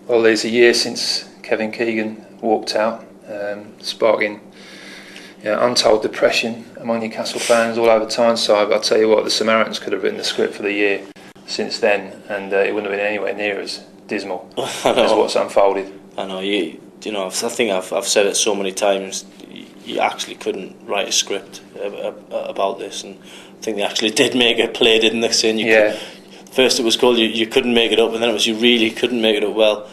Well, there's a year since Kevin Keegan walked out, sparking untold depression among Newcastle fans all over Tyneside. But I'll tell you what, the Samaritans could have written the script for the year since then, and it wouldn't have been anywhere near as dismal as what's unfolded. I know, you know, I think I've said it so many times, you actually couldn't write a script about this, and I think they actually did make a play, didn't they? Saying first it was called you couldn't make it up, and then it was you really couldn't make it up. Well,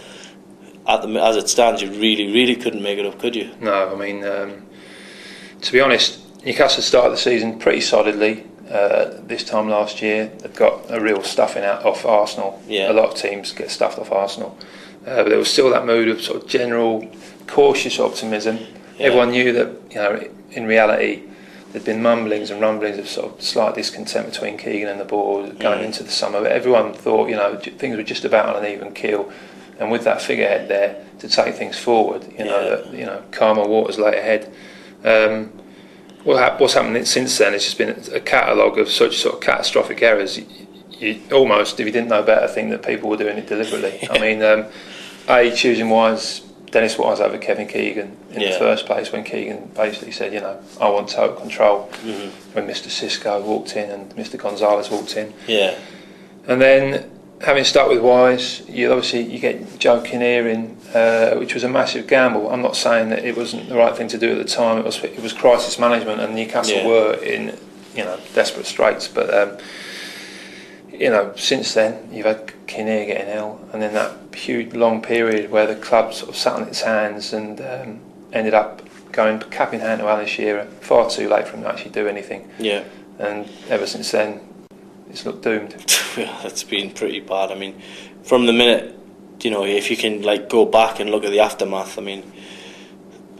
as it stands, you really couldn't make it up, could you? No, I mean, to be honest, Newcastle started the season pretty solidly. This time last year, they've got a real stuffing out off Arsenal. Yeah. A lot of teams get stuffed off Arsenal, but there was still that mood of sort of general cautious optimism. Yeah. Everyone knew that, you know, in reality, there'd been mumblings and rumblings of sort of slight discontent between Keegan and the board going into the summer. But everyone thought, you know, things were just about on an even keel, and with that figurehead there to take things forward, calmer waters lay ahead. What's happened since then? It's just been a catalogue of such sort of catastrophic errors. You almost, if you didn't know better, think that people were doing it deliberately. Yeah. I mean, choosing Dennis Wise over Kevin Keegan in the first place, when Keegan basically said, you know, I want total control. When Mr. Xisco walked in and Mr. Gonzalez walked in. Yeah. And then, having stuck with Wise, you get Joe Kinnear in, which was a massive gamble. I'm not saying that it wasn't the right thing to do at the time. It was crisis management, and Newcastle were in, you know, desperate straits. But since then you've had Kinnear getting ill, and then that huge long period where the club sort of sat on its hands and ended up going cap in hand to Alan Shearer. Far too late for him to actually do anything. Yeah. And ever since then, it's looked doomed. It's been pretty bad. I mean, from the minute, you know, if you can go back and look at the aftermath, I mean,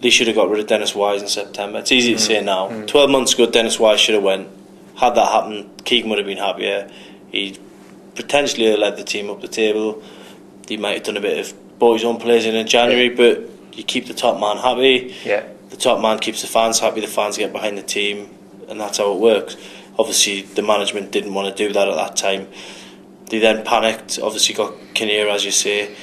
they should have got rid of Dennis Wise in September. It's easy to say now. 12 months ago, Dennis Wise should have went. Had that happened, Keegan would have been happier. He potentially led the team up the table. He might have done a bit of boys on players in January, but you keep the top man happy. Yeah. The top man keeps the fans happy. The fans get behind the team, and that's how it works. Obviously, the management didn't want to do that at that time. They then panicked. Obviously, got Kinnear, as you say.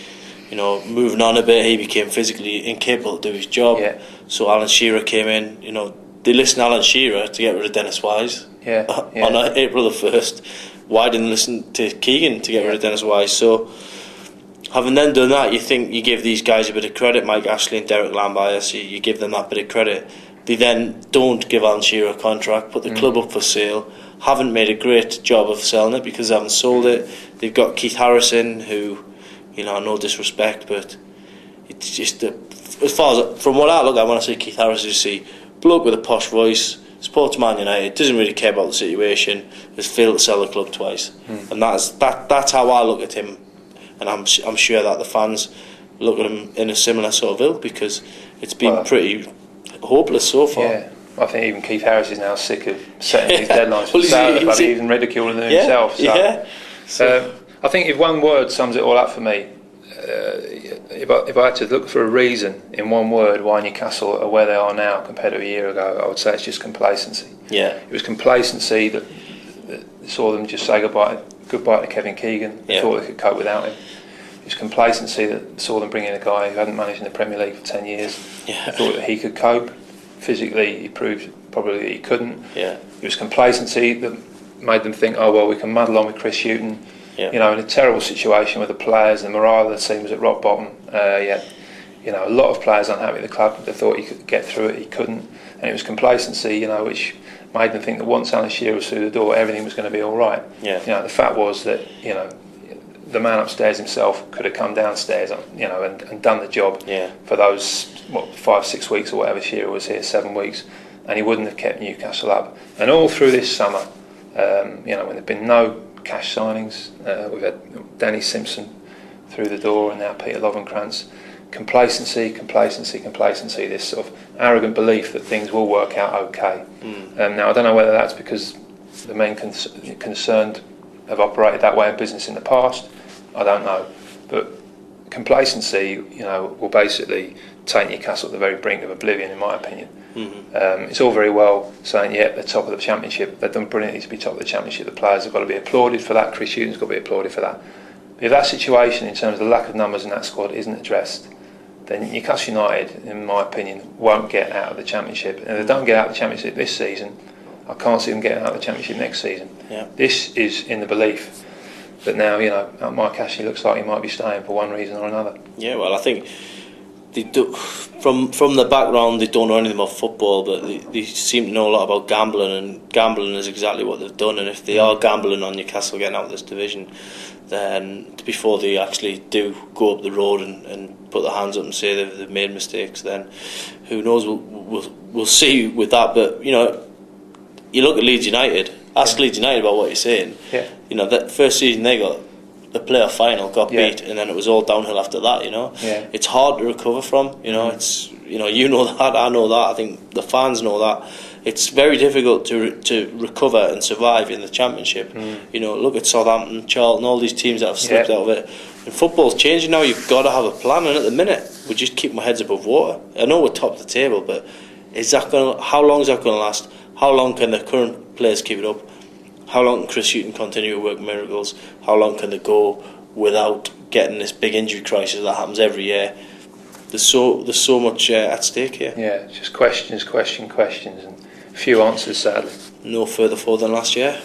You know, moving on a bit, he became physically incapable to do his job. Yeah. So Alan Shearer came in. You know, they listened to Alan Shearer to get rid of Dennis Wise. Yeah. On April the 1st. Why didn't listen to Keegan to get rid of Dennis Wise? So, having then done that, you think you give these guys a bit of credit, Mike Ashley and Derek Lambias, you give them that bit of credit. They then don't give Alan Shearer a contract, put the club up for sale, haven't made a great job of selling it because they haven't sold it. They've got Keith Harrison, who, you know, no disrespect, but it's just, as far as, from what I look at when I see Keith Harrison, you see bloke with a posh voice, supports Man United, doesn't really care about the situation, has failed to sell the club twice. And that's how I look at him, and I'm sure that the fans look at him in a similar sort of ilk, because it's been pretty hopeless so far. Yeah, I think even Keith Harris is now sick of setting these deadlines for sale, but even ridiculing them himself. So, I think if one word sums it all up for me, if I had to look for a reason in one word why Newcastle are where they are now compared to a year ago, I would say it's just complacency. Yeah, it was complacency that saw them just say goodbye to Kevin Keegan. They thought they could cope without him. It was complacency that saw them bring in a guy who hadn't managed in the Premier League for 10 years. Yeah. Thought that he could cope. Physically, he proved probably that he couldn't. Yeah. It was complacency that made them think, oh well, we can muddle on with Chris Hughton. Yeah. You know, in a terrible situation with the players, the morale of the team was at rock bottom. You know, a lot of players unhappy with the club. They thought he could get through it, he couldn't, and it was complacency, you know, which made them think that once Alan Shearer was through the door, everything was going to be all right. Yeah. You know, the fact was that, you know, the man upstairs himself could have come downstairs, you know, and done the job for those 5-6 weeks or whatever Shearer was here, 7 weeks, and he wouldn't have kept Newcastle up. And all through this summer, you know, when there've been no cash signings, we've had Danny Simpson through the door, and now Peter Lovenkrantz. Complacency, this sort of arrogant belief that things will work out okay. Now I don't know whether that's because the men concerned have operated that way in business in the past, I don't know, but complacency, you know, will basically take Newcastle at the very brink of oblivion, in my opinion. It's all very well saying, they're top of the Championship. They've done brilliantly to be top of the Championship. The players have got to be applauded for that. Chris Hughton's got to be applauded for that. If that situation, in terms of the lack of numbers in that squad, isn't addressed, then Newcastle United, in my opinion, won't get out of the Championship. And if they don't get out of the Championship this season, I can't see them getting out of the Championship next season. Yeah. This is in the belief that now, Mike Ashley looks like he might be staying for one reason or another. Yeah, well, I think they do, from the background, they don't know anything about football, but they seem to know a lot about gambling, and gambling is exactly what they've done. And if they are gambling on Newcastle getting out of this division, then before they actually do go up the road and put their hands up and say they've made mistakes, then who knows? We'll see with that. But you look at Leeds United. Ask Leeds United about what you're saying. Yeah. That first season they got the playoff final, got beat, and then it was all downhill after that. Yeah. It's hard to recover from. It's you know that, I know that. I think the fans know that. It's very difficult to recover and survive in the Championship. Look at Southampton, Charlton, all these teams that have slipped out of it. And football's changing now. You've got to have a plan. And at the minute, we just keep my heads above water. I know we're top of the table, but how long is that going to last? How long can the current players keep it up? How long can Chris Hughton continue to work miracles? How long can they go without getting this big injury crisis that happens every year? There's so much at stake here. Yeah, just questions, and few answers, sadly. No further forward than last year.